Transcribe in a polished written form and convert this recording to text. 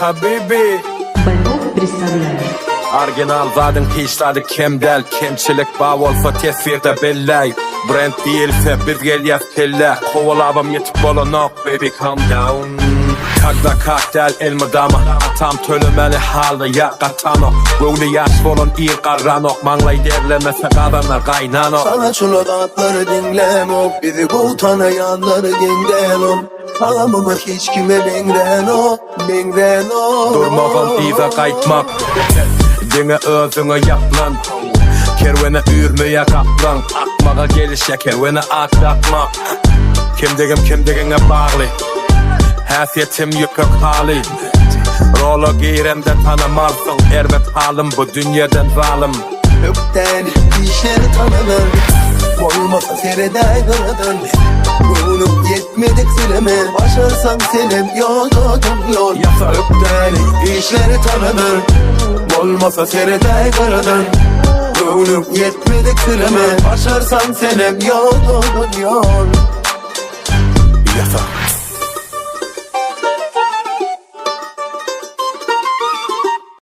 habibi. Balov представляет. Original zadın hiç tadı kemdel. Kemçilik bağ olsa tesvirde bellay. Brand değilse bir gel yaz telle. Kovalabam yetip bolanak, baby calm down. Kagda kaktel elmadama. Atam tölümeli halde ya katano. Böyle yaş bolon iyi karranok. Manglay derlemese kadınlar kaynano. Sana çulakatları dinlemok, bizi bu tanıyanları dinlemok. Alamamı hiç kime benden o, benden o. Durmağın iza kaytmak. Dine özüne yaplan. Kervene ürmeye kaplan. Akmağa gelişe kervene aklatmak. Kimdigine bağlı. Hasiyetim yıkık hali. Rolo giyremde tanımalsın. Ervet halim bu dünyadan zalim. Öpten işleri tanınır, olmasa sereden aradın. Ruhunu yetmedik süreme, başarsan senin yol. Yasa öpten işleri tanınır, olmasa sereden aradın. Ruhunu yetmedik süreme, başarsan senin yol. Yasa